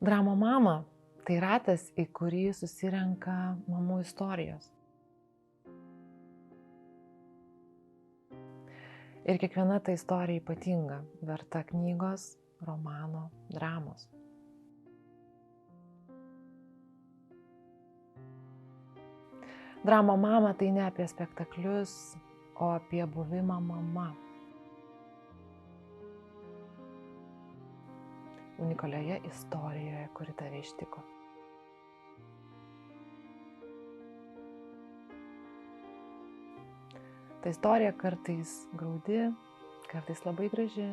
Dramo mama – tai ratas, į kurį susirenka mamų istorijos. Ir kiekviena ta istorija ypatinga, verta knygos, romano, dramos. Dramo mama – tai ne apie spektaklius, o apie buvimą mama. Unikalioje istorijoje, kuri tave ištiko. Ta istorija kartais graudi, kartais labai graži,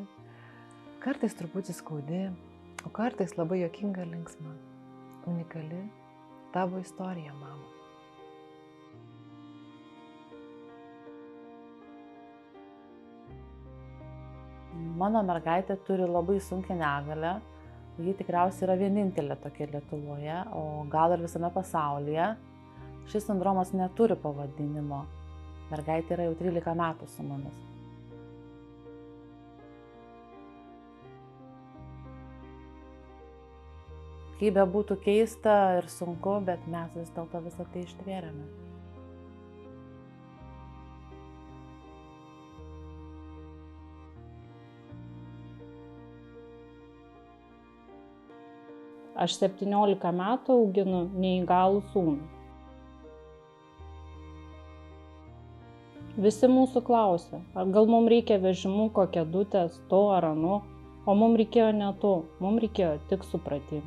kartais truputį skaudi, o kartais labai juokinga ir linksma. Unikali tavo istorija, mama. Mano mergaitė turi labai sunkią negalią. Ji tikriausiai yra vienintelė tokia Lietuvoje, o gal ir visame pasaulyje. Šis sindromas neturi pavadinimo. Mergaitė yra jau 13 metų su mumis. Kaip bebūtų keista ir sunku, bet mes vis dėlto visą tai ištvėrėme. Aš 17 metų auginu neįgalų sūnų. Visi mūsų klausia, ar gal mums reikia vežimuko, kėdutės, to ar ano, o mums reikėjo ne to, mums reikėjo tik supratimo.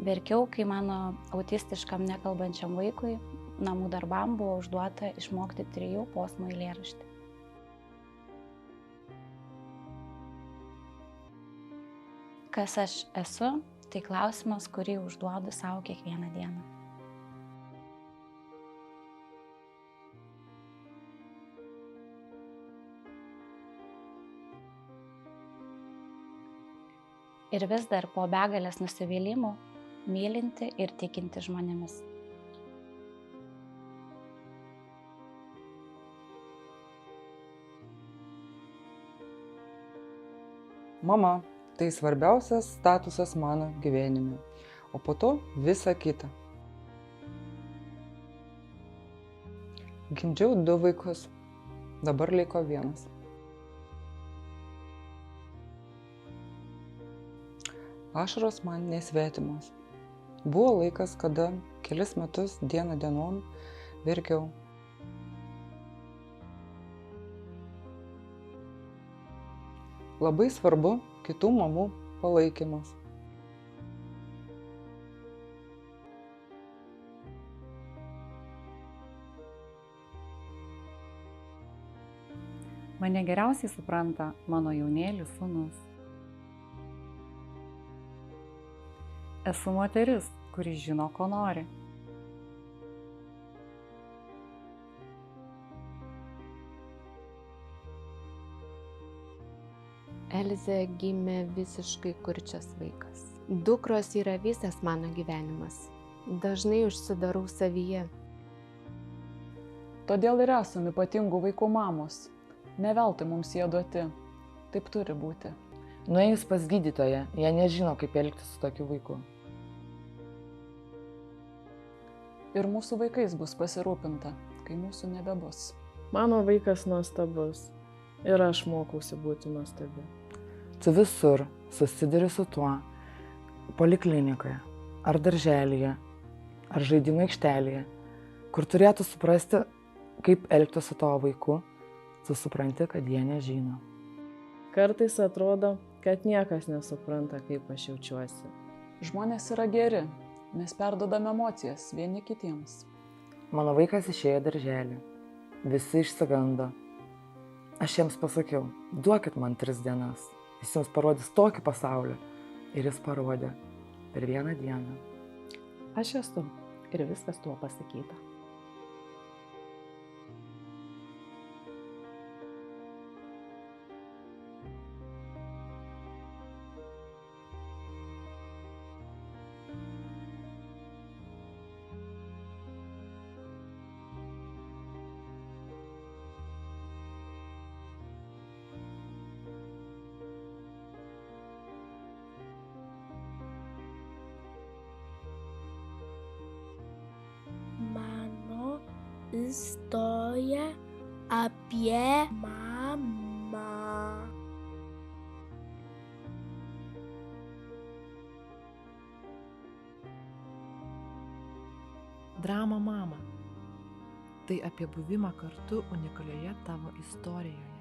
Verkiau, kai mano autistiškam nekalbančiam vaikui namų darbam buvo užduota išmokti 3 posmų eilėraštį. Kas aš esu, tai klausimas, kurį užduodu savo kiekvieną dieną. Ir vis dar po begalės nusivylimų mylinti ir tikinti žmonėmis. Mama – tai svarbiausias statusas mano gyvenime, o po to visa kita. Gimdžiau 2 vaikus, dabar liko 1. Ašaros man nesvetimos. Buvo laikas, kada kelis metus diena dienon verkiau. Labai svarbu kitų mamų palaikymas. Mane geriausiai supranta mano jaunėlis sūnus. Esu moteris, kuri žino, ko nori. Elzė gimė visiškai kurčias vaikas. Dukros yra visas mano gyvenimas. Dažnai užsidarau savyje. Todėl ir esame ypatingų vaikų mamos. Ne veltui mums jie duoti. Taip turi būti. Nuėjus pas gydytoją, jie nežino, kaip elgtis su tokiu vaiku. Ir mūsų vaikais bus pasirūpinta, kai mūsų nebebus. Mano vaikas nuostabus. Ir aš mokausi būti nuostabi. Tu visur susiduri su tuo, poliklinikoje, ar darželyje, ar žaidimų aikštelėje, kur turėtų suprasti, kaip elgtis su tavo vaiku, tu supranti, kad jie nežino. Kartais atrodo, kad niekas nesupranta, kaip aš jaučiuosi. Žmonės yra geri, mes perduodame emocijas vieni kitiems. Mano vaikas išėjo darželį, visi išsigando. Aš jiems pasakiau, duokit man 3 dienas, jis jums parodys tokį pasaulį. Ir jis parodė per 1 dieną. Aš esu ir viskas tuo pasakyta. istorija apie mamą. Drama mama. Tai apie buvimą kartu unikalioje tavo istorijoje.